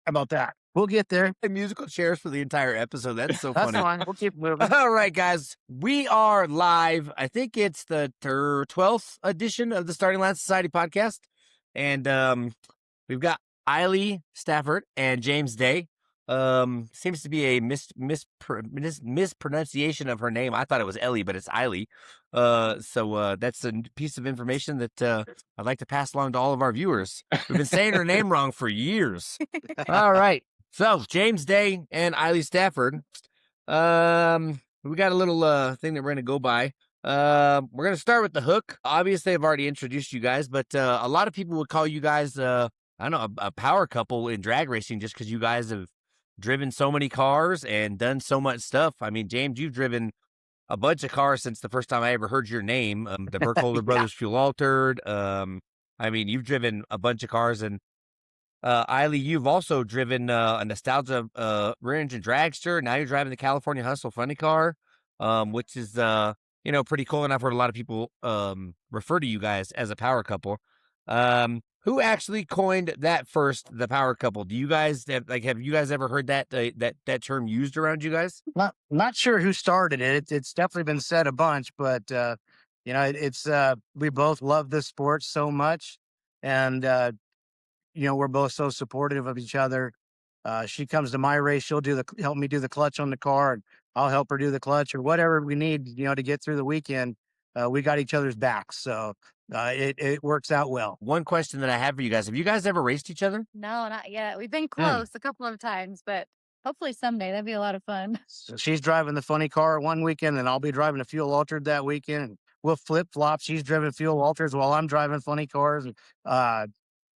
How about that? We'll get there. And musical chairs for the entire episode. That's so That's funny. fine. We'll keep moving. All right, guys. We are live. I think it's the 12th edition of the Starting Line Society podcast. And we've got Eily Stafford and James Day. Seems to be a mispronunciation of her name. I thought it was Ellie, but it's Eily. So that's a piece of information that I'd like to pass along to all of our viewers. We've been saying her name wrong for years. All right. So James Day and Eily Stafford. We got a little thing that we're gonna go by. We're gonna start with the hook. Obviously, I've already introduced you guys, but a lot of people would call you guys, I don't know, a power couple in drag racing just because you guys have driven so many cars and done so much stuff. I mean, James, you've driven a bunch of cars since the first time I ever heard your name. The Burkholder Brothers Fuel Altered. I mean, you've driven a bunch of cars, and Eily, you've also driven a nostalgia rear engine dragster. Now you're driving the California Hustle funny car, which is pretty cool. And I've heard a lot of people refer to you guys as a power couple. Who actually coined that first, the power couple? Do you guys have you guys ever heard that term used around you guys? Not sure who started it. It's definitely been said a bunch, but it's we both love this sport so much, and we're both so supportive of each other. She comes to my race, she'll help me do the clutch on the car, and I'll help her do the clutch or whatever we need, to get through the weekend. We got each other's backs, so it works out well. One question that I have for you guys: have you guys ever raced each other? No, not yet. We've been close a couple of times, but hopefully someday. That'd be a lot of fun. So she's driving the funny car one weekend, and I'll be driving a fuel altered that weekend. And we'll flip flop. She's driving fuel alters while I'm driving funny cars, and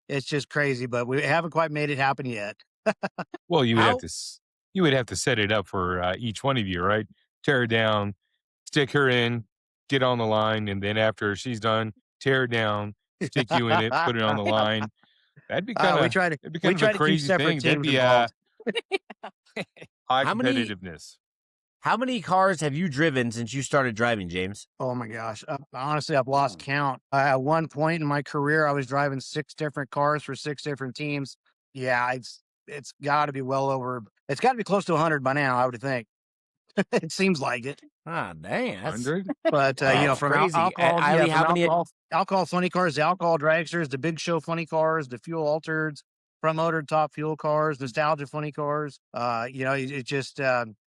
it's just crazy. But we haven't quite made it happen yet. Well, you would have to set it up for each one of you, right? Tear her down, stick her in, get on the line, and then after she's done, tear her down, stick you in it, put it on the line. That'd be kind of we try to a crazy thing. That'd be high How many- competitiveness. How many cars have you driven since you started driving, James? Oh my gosh. Honestly, I've lost count. At one point in my career, I was driving 6 different cars for 6 different teams. Yeah, it's got to be it's got to be close to 100 by now, I would think. It seems like it. Ah, dang. 100? But, from crazy. alcohol, Eily, how many? Alcohol funny cars, the alcohol dragsters, the big show funny cars, the fuel altereds, front motored top fuel cars, nostalgia funny cars. It just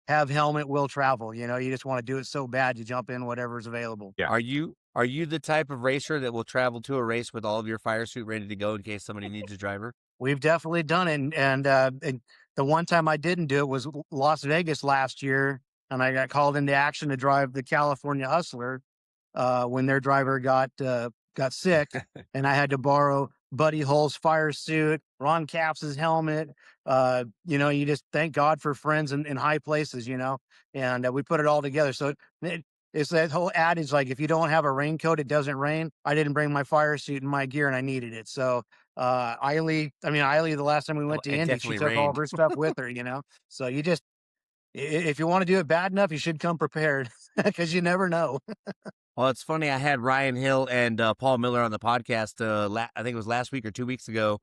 have helmet, will travel. You just want to do it so bad, you jump in whatever's available. Yeah. Are you the type of racer that will travel to a race with all of your fire suit ready to go in case somebody needs a driver? We've definitely done it. And the one time I didn't do it was Las Vegas last year. And I got called into action to drive the California Hustler when their driver got sick. And I had to borrow Buddy Hull's fire suit, Ron Caps's helmet. You just thank God for friends in high places, and we put it all together. So it's that whole adage, like, if you don't have a raincoat, it doesn't rain. I didn't bring my fire suit and my gear, and I needed it. So Eily, the last time we went to Indy, she took all of her stuff with her, So you just, if you want to do it bad enough, you should come prepared because you never know. Well, it's funny. I had Ryan Hill and Paul Miller on the podcast. I think it was last week or 2 weeks ago,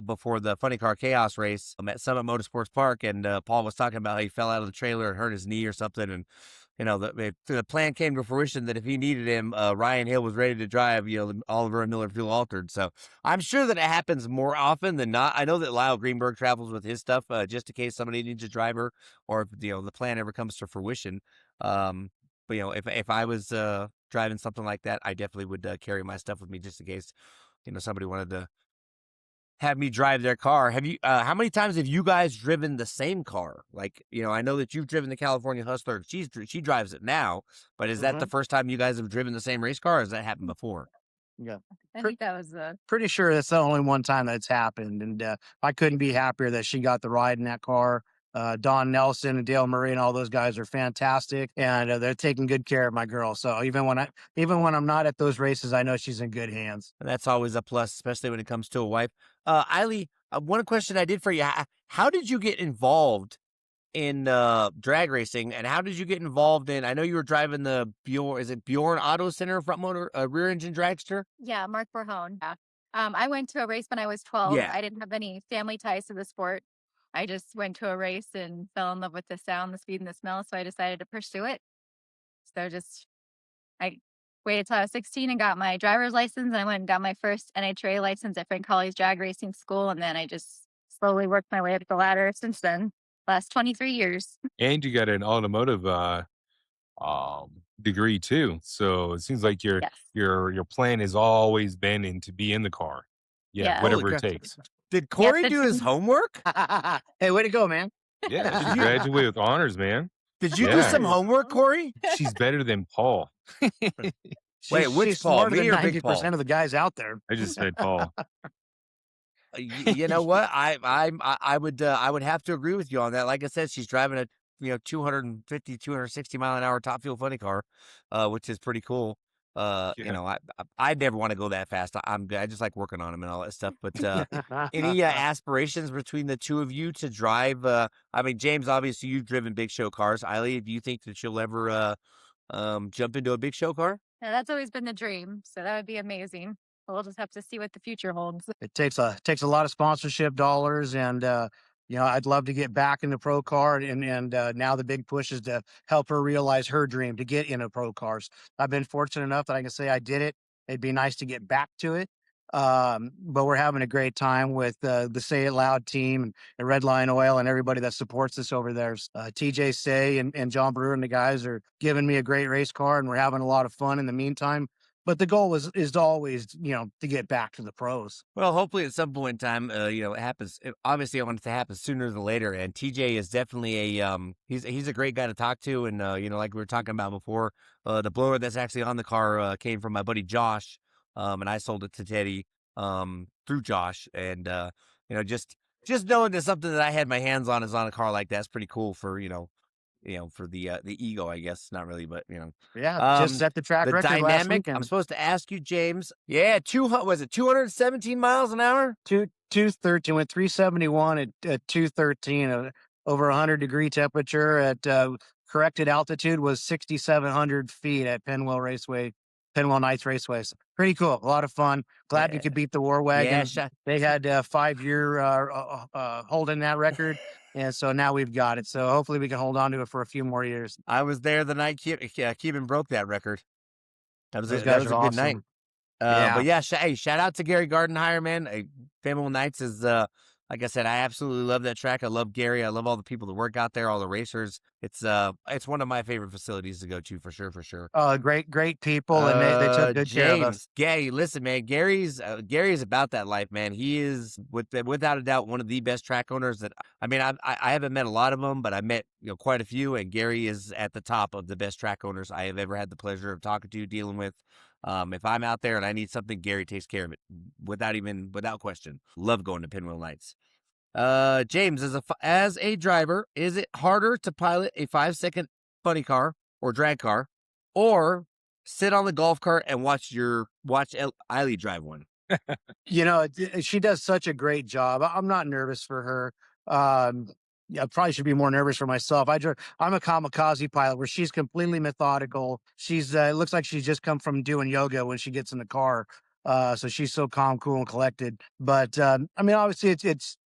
before the Funny Car Chaos race at Summit Motorsports Park, and Paul was talking about how he fell out of the trailer and hurt his knee or something, and the plan came to fruition that if he needed him, Ryan Hill was ready to drive, the Oliver and Miller Fuel Altered. So I'm sure that it happens more often than not. I know that Lyle Greenberg travels with his stuff just in case somebody needs a driver, or if the plan ever comes to fruition. But if I was driving something like that, I definitely would carry my stuff with me just in case somebody wanted to have me drive their car. Have you? How many times have you guys driven the same car? Like, I know that you've driven the California Hustler. She drives it now, but is that the first time you guys have driven the same race car, or has that happened before? Yeah, I think that was pretty sure that's the only one time that's happened, and I couldn't be happier that she got the ride in that car. Don Nelson and Dale Murray and all those guys are fantastic, and they're taking good care of my girl. So even when I'm not at those races, I know she's in good hands. And that's always a plus, especially when it comes to a wife. Eily, one question I did for you: how did you get involved in drag racing, and how did you get involved in? I know you were driving the Bjorn Auto Center front motor rear engine dragster. Yeah, Mark Verhone. Yeah. I went to a race when I was 12. Yeah. I didn't have any family ties to the sport. I just went to a race and fell in love with the sound, the speed, and the smell. So I decided to pursue it. So I waited till I was 16 and got my driver's license. And I went and got my first NHRA license at Frank Colley's drag racing school. And then I just slowly worked my way up the ladder since then, last 23 years. And you got an automotive degree too. So it seems like Yes. your plan has always been in to be in the car. Yeah, Yeah. Holy whatever it crap. takes. Did Yep, Corey do his it's homework? Hey, way to go, man. Yeah, she you- graduated with honors, man. Did you do Yeah. some homework, Corey? She's better than Paul. Wait, which she's Paul? smarter Me than or Big 90% Paul? of the guys out there. I just said Paul. You know what? I would have to agree with you on that. Like I said, she's driving a 250, 260 mile an hour top fuel funny car, which is pretty cool. You Yeah. know, I'd never want to go that fast. I just like working on them and all that stuff. But any aspirations between the two of you to drive? I mean, James, obviously you've driven big show cars. Eily, do you think that you'll ever jump into a big show car? Yeah, that's always been the dream. So that would be amazing. We'll just have to see what the future holds. It takes a lot of sponsorship dollars, and I'd love to get back in the pro car, and now the big push is to help her realize her dream to get into pro cars. I've been fortunate enough that I can say I did it. It'd be nice to get back to it. But we're having a great time with the Say It Loud team and Red Line Oil and everybody that supports us over there. TJ Say and John Brewer and the guys are giving me a great race car, and we're having a lot of fun in the meantime. But the goal is to always, to get back to the pros. Well, hopefully at some point in time, it happens. Obviously, I want it to happen sooner than later. And TJ is definitely he's a great guy to talk to. And like we were talking about before, the blower that's actually on the car came from my buddy Josh, and I sold it to Teddy through Josh. And just knowing that something that I had my hands on is on a car like that's pretty cool for for the ego, I guess. Not really, but Yeah, just set the track the record last dynamic. I'm weekend. supposed to ask you, James. Yeah, 217 miles an hour? 213 went 371 at 213. Over 100-degree temperature at corrected altitude was 6,700 feet at Penwell Nights Raceway. So pretty cool, a lot of fun. Glad we Yeah. could beat the War Yeah, Wagon. They had a 5-year holding that record. And so now we've got it. So hopefully we can hold on to it for a few more years. I was there the night Keeban broke that record. Those That guys was are a good night. awesome. Yeah. But yeah, hey, shout out to Gary Gardenhire, man. Family Nights is like I said, I absolutely love that track. I love Gary. I love all the people that work out there, all the racers. It's one of my favorite facilities to go to for sure. Great people, and they took good care of us. James, Gary, listen, man, Gary's about that life, man. He is without a doubt one of the best track owners that I mean. I haven't met a lot of them, but I met quite a few, and Gary is at the top of the best track owners I have ever had the pleasure of talking to, dealing with. If I'm out there and I need something, Gary takes care of it without question. Love going to Pinwheel Nights. James, as a driver, is it harder to pilot a 5-second funny car or drag car, or sit on the golf cart and watch Eily drive one? She does such a great job. I'm not nervous for her. Yeah, I probably should be more nervous for myself. I'm a kamikaze pilot where she's completely methodical. It looks like she's just come from doing yoga when she gets in the car. So she's so calm, cool, and collected. But I mean, obviously, it's it's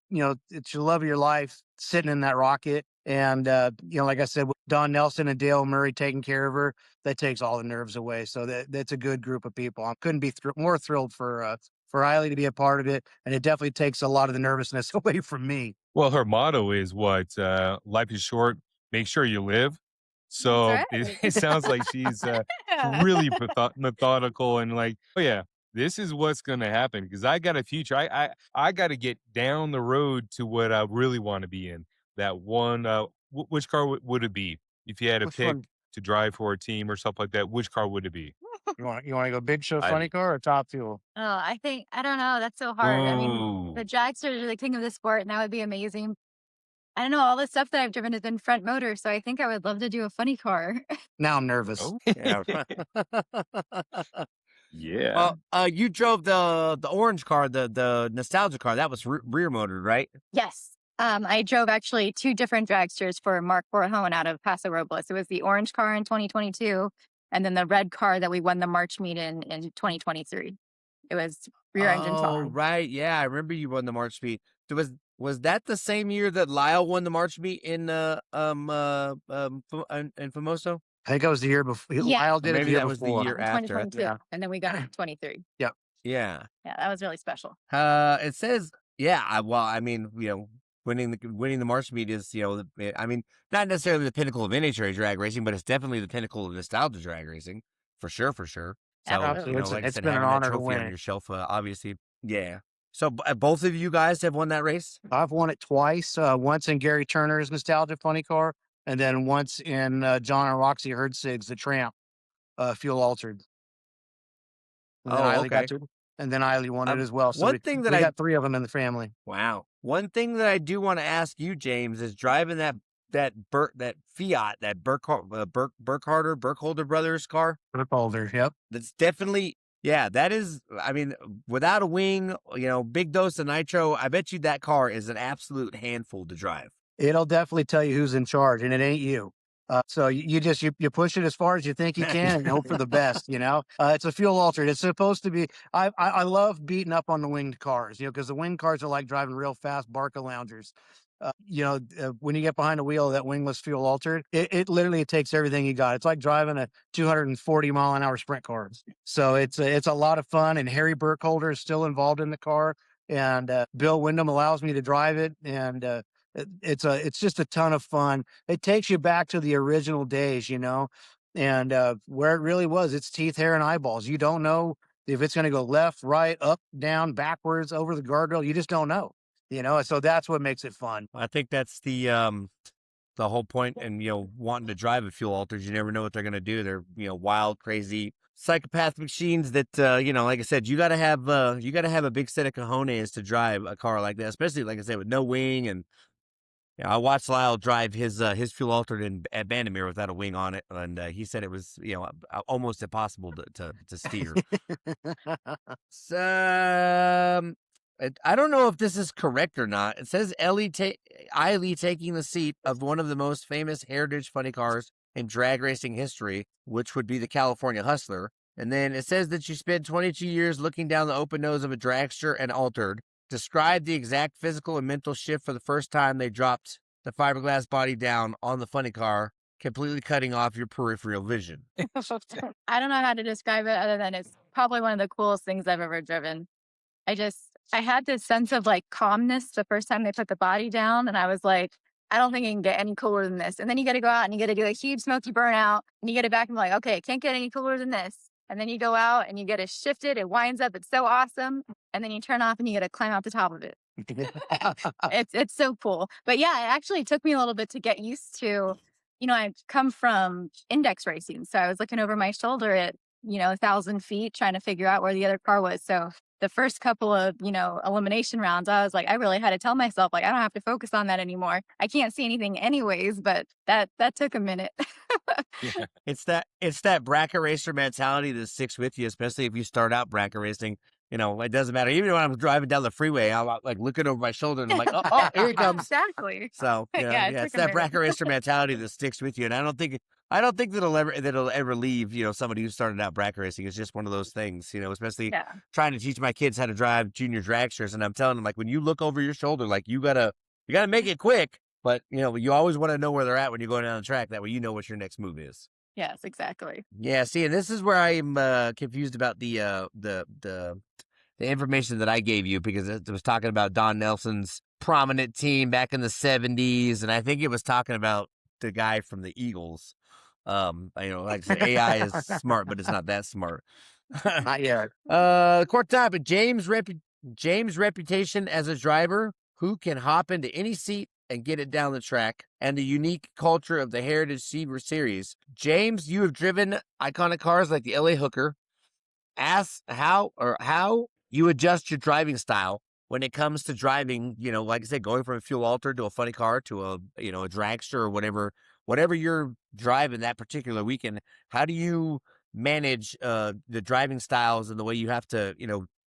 your love of your life sitting in that rocket. And like I said, with Don Nelson and Dale Murray taking care of her, that takes all the nerves away. So that's a good group of people. I couldn't be more thrilled for Eily to be a part of it, and it definitely takes a lot of the nervousness away from me. Well, her motto is what? Life is short. Make sure you live. So That's it, right. it sounds like she's Yeah. really methodical and like, oh yeah, this is what's going to happen because I got a future. I got to get down the road to what I really want to be in. That one. Which car would it be if you had to Which pick one? to drive for a team or something like that? Which car would it be? You want to go big show funny Eily. car or top fuel? Oh, I don't know. That's so hard. I mean, the Ooh. dragsters are the king of the sport, and that would be amazing. I don't know. All the stuff that I've driven has been front motor, so I think I would love to do a funny car. Now I'm nervous. Oh Yeah. yeah. Well, you drove the orange car, the nostalgia car. That was rear motored, right? Yes. I drove actually 2 different dragsters for Mark Borhone out of Paso Robles. It was the orange car in 2022, and then the red car that we won the March meet in 2023. It was rear engine Oh, car. right. Yeah, I remember you won the March meet. Was that the same year that Lyle won the March meet in in Famoso? I think it was the year before. Yeah. Lyle Or did it the maybe year that was the before. year In after. 2022, Yeah. and then we got it in 23. Yep. Yeah. Yeah, that was really special. It says, yeah. Well, I mean, winning the March meet is, I mean, not necessarily the pinnacle of NHRA drag racing, but it's definitely the pinnacle of nostalgia drag racing, for sure, for sure. So, Absolutely. Absolutely. like I It's said, been an having that honor to trophy win on it. your shelf, obviously, yeah. So, both of you guys have won that race. I've won it twice. Once in Gary Turner's Nostalgia Funny Car, and then once in John and Roxy Herdzig's The Tramp, fuel altered. And then Oh, Eily got okay. to, and then Eily won it Um, as well. So one thing that we got 3 of them in the family. Wow. One thing that I do want to ask you, James, is driving that Fiat, that Burkholder brothers car. Burkholder, yep. That's definitely, yeah, that is, I mean, without a wing, big dose of nitro, I bet you that car is an absolute handful to drive. It'll definitely tell you who's in charge, and it ain't you. So you just you push it as far as you think you can and hope for the best. It's a fuel altered. It's supposed to be. I love beating up on the winged cars. Because the winged cars are like driving real fast Barca loungers. When you get behind the wheel of that wingless fuel altered, it literally takes everything you got. It's like driving a 240-mile-an-hour sprint car. So it's a lot of fun. And Harry Burkholder is still involved in the car, and Bill Wyndham allows me to drive it, and it's just a ton of fun. It takes you back to the original days, and where it really was. It's teeth, hair, and eyeballs. You don't know if it's going to go left, right, up, down, backwards, over the guardrail. You just don't know. So that's what makes it fun. I think that's the whole point. And, wanting to drive a fuel altered, you never know what they're going to do. They're, wild, crazy, psychopath machines that, like I said, you got to have a big set of cojones to drive a car like that, especially, like I said, with no wing. And I watched Lyle drive his fuel altered at Bandamere without a wing on it, and he said it was almost impossible to steer. So, I don't know if this is correct or not. It says Eily taking the seat of one of the most famous heritage funny cars in drag racing history, which would be the California Hustler. And then it says that you spent 22 years looking down the open nose of a dragster and altered. Describe the exact physical and mental shift for the first time they dropped the fiberglass body down on the funny car, completely cutting off your peripheral vision. I don't know how to describe it other than it's probably one of the coolest things I've ever driven. I had this sense of like calmness the first time they put the body down, and I was like, I don't think it can get any cooler than this. And then you got to go out and you got to do a huge smoky burnout, and you get it back and be like, okay, it can't get any cooler than this. And then you go out and you get it shifted, it winds up, it's so awesome. And then you turn off and you got to climb out the top of it. It's so cool. But yeah, it actually took me a little bit to get used to, I come from index racing. So I was looking over my shoulder at, 1,000 feet trying to figure out where the other car was. So the first couple of, elimination rounds, I was like, I really had to tell myself, like, I don't have to focus on that anymore. I can't see anything anyways, but that took a minute. Yeah. It's that bracket racer mentality that sticks with you, especially if you start out bracket racing. It doesn't matter. Even when I'm driving down the freeway, I'm like looking over my shoulder and I'm like, oh, here he comes. Exactly. So it's that bracket racer mentality that sticks with you. And I don't think that it'll ever leave, somebody who started out bracket racing. It's just one of those things, especially trying to teach my kids how to drive junior dragsters. And I'm telling them, like, when you look over your shoulder, like you gotta make it quick, but you always want to know where they're at when you're going down the track. That way, you know what your next move is. Yes, exactly. Yeah. See, and this is where I'm confused about the information that I gave you, because it was talking about Don Nelson's prominent team back in the 70s. And I think it was talking about the guy from the Eagles. Like I said, AI is smart, but it's not that smart. Not yet. Court topic: James' reputation as a driver who can hop into any seat and get it down the track, and the unique culture of the Heritage Series. James, you have driven iconic cars like the LA Hooker. Ask how you adjust your driving style when it comes to driving, like I said, going from a fuel altered to a funny car to a dragster or whatever you're driving that particular weekend. How do you manage the driving styles and the way you have to,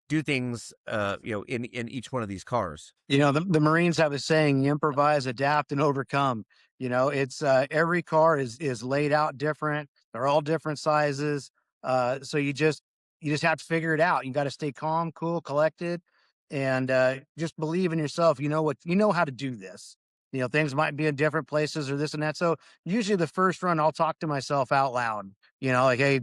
do things, in each one of these cars? The Marines have a saying: improvise, adapt, and overcome. It's every car is laid out different. They're all different sizes. So you just you just have to figure it out. You got to stay calm, cool, collected, and just believe in yourself. You know how to do this. Things might be in different places or this and that. So usually the first run, I'll talk to myself out loud. Like, hey,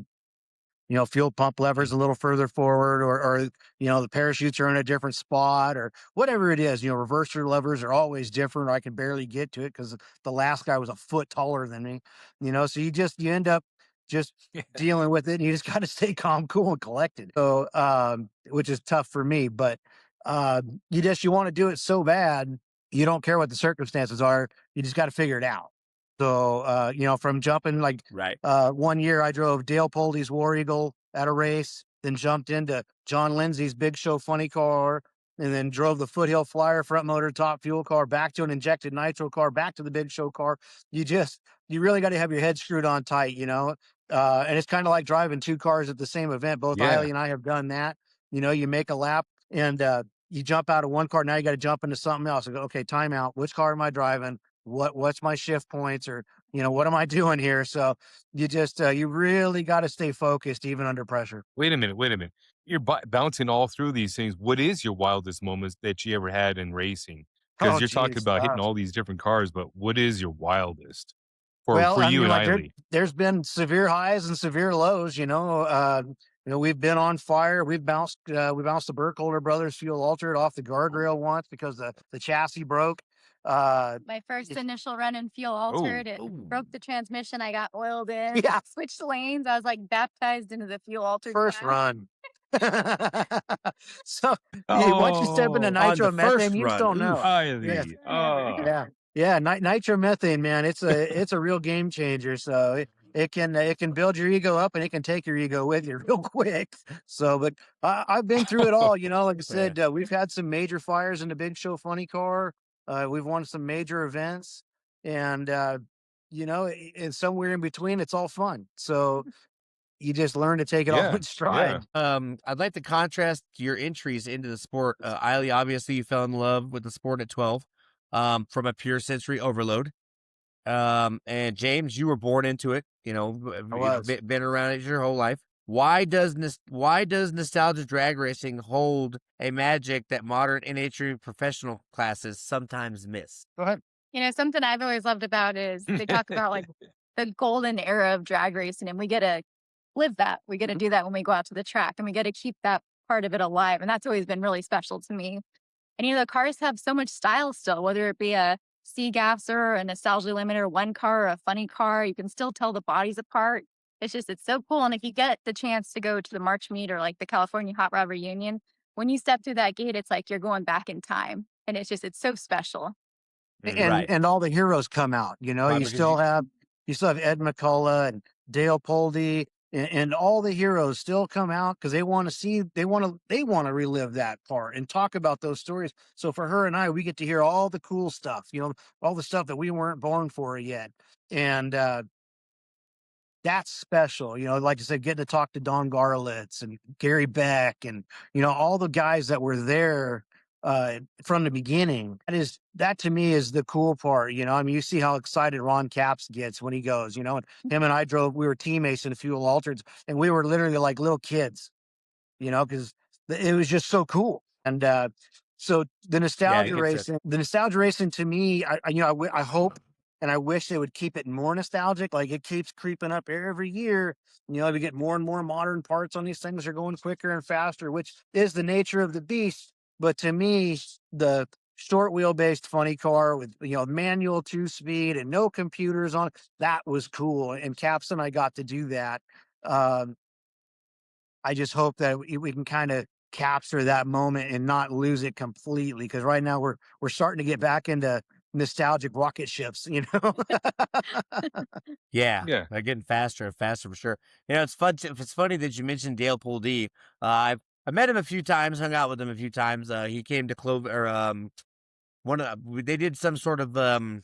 fuel pump levers a little further forward, or the parachutes are in a different spot, or whatever it is. Reverser levers are always different, or I can barely get to it because the last guy was a foot taller than me. So you end up just dealing with it, and you just got to stay calm, cool, and collected. So, which is tough for me, but you want to do it so bad, you don't care what the circumstances are. You just got to figure it out. So, from jumping like Right. one year I drove Dale Poldy's War Eagle at a race, then jumped into John Lindsay's Big Show funny car, and then drove the Foothill Flyer front motor top fuel car back to an injected nitro car, back to the Big Show car. You really got to have your head screwed on tight, and it's kind of like driving two cars at the same event. Both Yeah. Eily and I have done that. You make a lap and you jump out of one car. Now you got to jump into something else. I go, okay, time out. Which car am I driving? What's my shift points, or what am I doing here? So you really got to stay focused even under pressure. Wait a minute. You're bouncing all through these things. What is your wildest moments that you ever had in racing? Because Oh, you're talking geez. about hitting all these different cars, but what is your wildest for Well, I you mean, and like Eily? there's been severe highs and severe lows. We've been on fire. We bounced the Burkholder Brothers fuel altered off the guardrail once because the chassis broke. My first initial run in fuel altered, it Oh. broke the transmission. I got oiled in, Yeah. switched lanes. I was like baptized into the fuel altered First class. run. So once you step into Oh, On the nitromethane, first you just run. don't know. Oof. Eily. Oh, Yeah. Nitromethane, man, it's a real game changer. So it can build your ego up, and it can take your ego with you real quick. So, but I've been through it all. Like I said, we've had some major fires in the Big Show funny car. We've won some major events, and and somewhere in between, it's all fun. So you just learn to take it all yeah. in stride. I'd like to contrast your entries into the sport. Eily, obviously, you fell in love with the sport at 12, from a pure sensory overload. And James, you were born into it. I was. Been around it your whole life. Why does nostalgia drag racing hold a magic that modern NHRA professional classes sometimes miss? Go ahead. Something I've always loved about is they talk about like the golden era of drag racing, and we get to live that. We get to do that when we go out to the track, and we get to keep that part of it alive. And that's always been really special to me. And the cars have so much style still, whether it be a sea gasser, a nostalgia limiter, one car, or a funny car, you can still tell the bodies apart. It's so cool. And if you get the chance to go to the March meet or like the California Hot Rod Reunion, when you step through that gate, it's like you're going back in time. And it's so special. Right. And all the heroes come out. Right, You because still have Ed McCullough and Dale Poldy, and all the heroes still come out because they want to relive that part and talk about those stories. So for her and I, we get to hear all the cool stuff, all the stuff that we weren't born for yet, and that's special. Like I said, getting to talk to Don Garlitz and Gary Beck and, all the guys that were there from the beginning. That to me is the cool part. I mean, you see how excited Ron Capps gets when he goes, and him and I we were teammates in the fuel altereds, and we were literally like little kids, because it was just so cool. And so the nostalgia racing to me, I hope and I wish they would keep it more nostalgic. Like it keeps creeping up every year. We get more and more modern parts on these things. Are going quicker and faster, which is the nature of the beast. But to me, the short wheelbase funny car with manual 2-speed and no computers on it, that was cool. And Caps and I got to do that. I just hope that we can kind of capture that moment and not lose it completely. Because right now we're starting to get back into nostalgic rocket ships, Yeah, Yeah. they're getting faster and faster for sure. It's fun. It's funny that you mentioned Dale Poldy. I met him a few times, hung out with him a few times. He came to Clover, they did some sort of I don't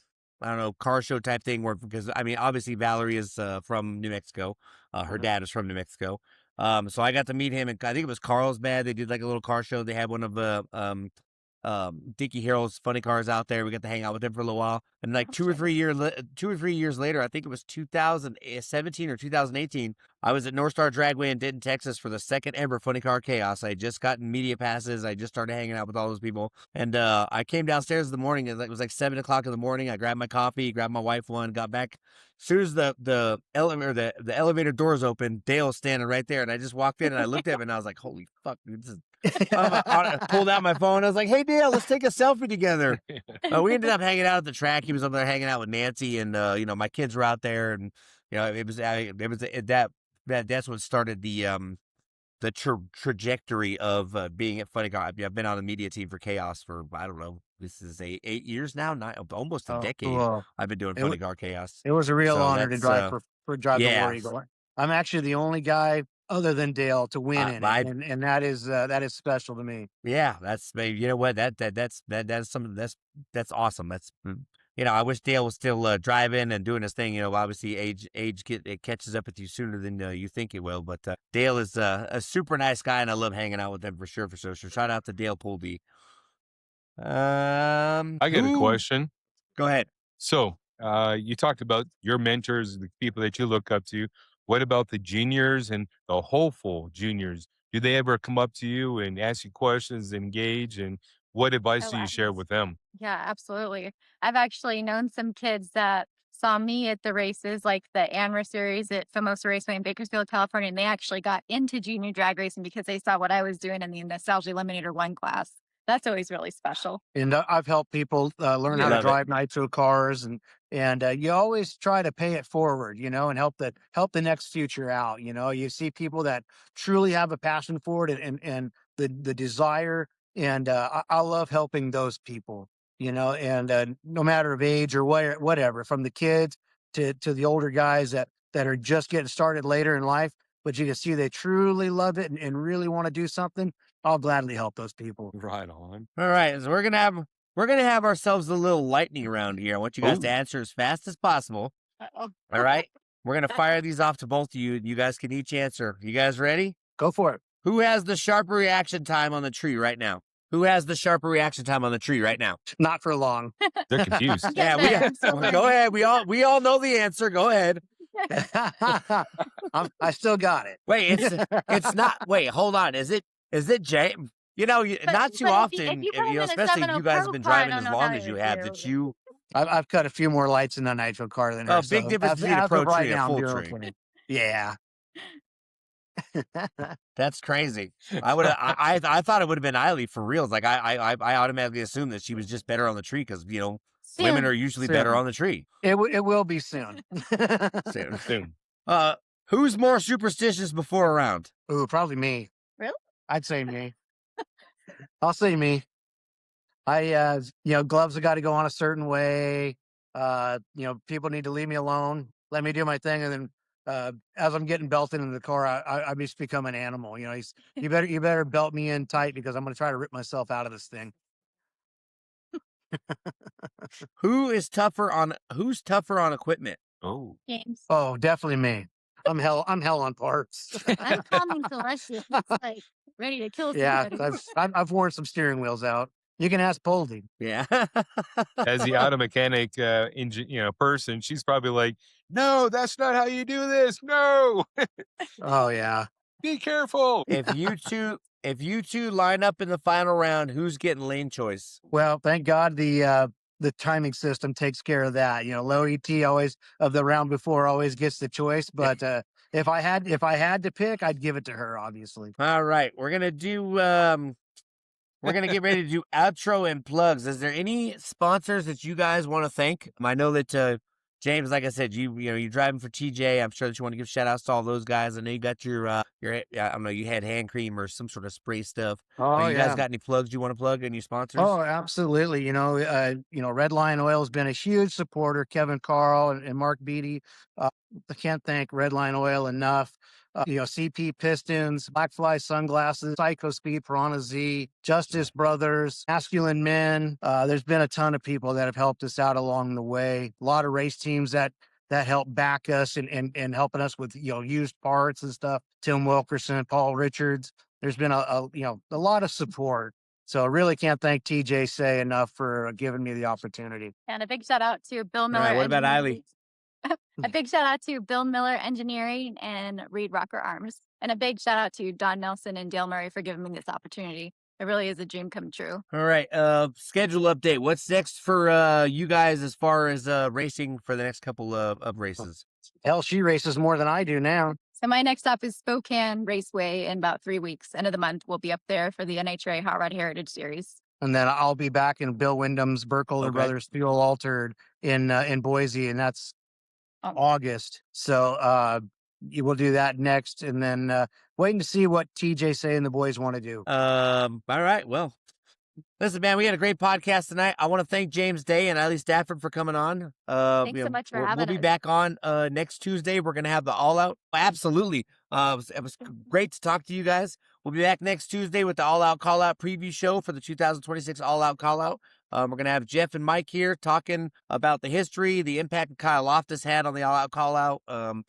know, car show type thing because I mean obviously Valerie is from New Mexico. Her dad is from New Mexico. So I got to meet him, and I think it was Carlsbad. They did like a little car show. They had one of Dickie Harold's Funny Cars out there. We got to hang out with him for a little while, and like 2 or 3 years later, I think it was 2017 or 2018. I was at North Star Dragway in Denton, Texas, for the second ever Funny Car Chaos. I had just gotten media passes. I just started hanging out with all those people, and I came downstairs in the morning. It was like 7 o'clock in the morning. I grabbed my coffee, grabbed my wife one, got back. As soon as the elevator doors opened, Dale was standing right there, and I just walked in and I looked at him and I was like, "Holy fuck, dude, this is." I pulled out my phone. I was like, "Hey, Dale, let's take a selfie together." We ended up hanging out at the track. He was up there hanging out with Nancy, and my kids were out there, and that's what started the trajectory of being at Funny Car. I've been on the media team for Chaos for, I don't know. This is 8 years now, almost a decade. Cool. I've been doing Funny Car Chaos. It was a real So honor to drive drive the War yeah. Eagle. I'm actually the only guy other than Dale to win in it, and that is special to me. Yeah, that's you know what that's something that's awesome. That's I wish Dale was still driving and doing his thing. Obviously age it catches up with you sooner than you think it will. But Dale is a super nice guy, and I love hanging out with him for sure. So shout out to Dale Pulte. I got a question. Go ahead. So, you talked about your mentors, the people that you look up to. What about the juniors and the hopeful juniors? Do they ever come up to you and ask you questions, engage, and what advice do you share with them? Yeah, absolutely. I've actually known some kids that saw me at the races, like the NHRA series at Famosa Raceway in Bakersfield, California, and they actually got into junior drag racing because they saw what I was doing in the Nostalgia Eliminator 1 class. That's always really special. And I've helped people learn how to drive nitro cars, and you always try to pay it forward, and help the next future out. You see people that truly have a passion for it and the desire, and I love helping those people. And no matter of age or whatever, from the kids to the older guys that are just getting started later in life, but you can see they truly love it and really want to do something. I'll gladly help those people. Right on. All right, so we're gonna have ourselves a little lightning round here. I want you guys to answer as fast as possible. Uh-oh. All right, we're gonna fire these off to both of you. You guys can each answer. You guys ready? Go for it. Who has the sharper reaction time on the tree right now? Who has the sharper reaction time on the tree right now? Not for long. They're confused. Yeah, go ahead. We all know the answer. Go ahead. I still got it. Wait, it's not. Wait, hold on. Is it James? Not too often, especially you guys have been driving as long as you have, that you. I've cut a few more lights in the nitro car than her. Big difference between a pro tree and a full tree. Yeah. That's crazy. I thought it would have been Eily for reals. Like I automatically assumed that she was just better on the tree because women are usually better on the tree. It will be soon. Soon. Who's more superstitious before a round? Ooh, probably me. Really? I'd say me. I'll say me. Gloves have got to go on a certain way. People need to leave me alone. Let me do my thing, and then as I'm getting belted into the car, I just become an animal. You better belt me in tight because I'm going to try to rip myself out of this thing. Who's tougher on equipment? Oh, James. Oh, definitely me. I'm hell on parts. I'm calming Celestia. It's like ready to kill somebody. Yeah, I've worn some steering wheels out. You can ask Poldy. Yeah. as the auto mechanic, person, she's probably like, "No, that's not how you do this. No, Oh yeah. be careful." If you two line up in the final round, who's getting lane choice? Well, thank God the timing system takes care of that. Low ET always of the round before always gets the choice. But if I had to pick, I'd give it to her, obviously. All right, we're gonna get ready to do outro and plugs. Is there any sponsors that you guys want to thank? I know that James, like I said, you're driving for TJ. I'm sure that you want to give shout outs to all those guys. I know you got your I don't know, you had hand cream or some sort of spray stuff. Oh, you guys got any plugs you want to plug? Any sponsors? Oh, absolutely. Red Line Oil has been a huge supporter. Kevin Carl and Mark Beatty. I can't thank Red Line Oil enough. CP Pistons, Blackfly Sunglasses, Psycho Speed, Piranha Z, Justice Brothers, Masculine Men. There's been a ton of people that have helped us out along the way. A lot of race teams that help back us and helping us with used parts and stuff. Tim Wilkerson, Paul Richards. There's been a lot of support. So I really can't thank TJ Say enough for giving me the opportunity. And a big shout out to Bill Miller. All right, what about Engineering. Eily? A big shout out to Bill Miller Engineering and Reed Rocker Arms. And a big shout out to Don Nelson and Dale Murray for giving me this opportunity. It really is a dream come true. All right, schedule update. What's next for you guys as far as racing for the next couple of races? Hell, she races more than I do now. So my next stop is Spokane Raceway in about 3 weeks. End of the month, we'll be up there for the NHRA Hot Rod Heritage Series. And then I'll be back in Bill Wyndham's Burkholder Okay. Brothers Fuel Altered in Boise, and that's Oh. August. So you will do that next, and then waiting to see what TJ Say and the boys want to do. All right, well, listen, man, we had a great podcast tonight. I want to thank James Day and Eily Stafford for coming on. Thanks so much for having We'll be us. back on next Tuesday. We're gonna have the All Out. Absolutely, it was great to talk to you guys. We'll be back next Tuesday with the All Out Call Out preview show for the 2026 All Out Call Out. We're going to have Jeff and Mike here talking about the history, the impact Kyle Loftus had on the All Out Call Out,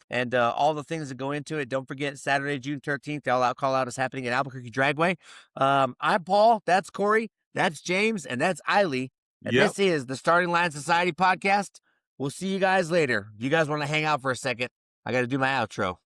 and all the things that go into it. Don't forget, Saturday, June 13th, the All Out Call Out is happening at Albuquerque Dragway. I'm Paul. That's Corey. That's James. And that's Eily. And this is the Starting Line Society podcast. We'll see you guys later. You guys want to hang out for a second? I got to do my outro.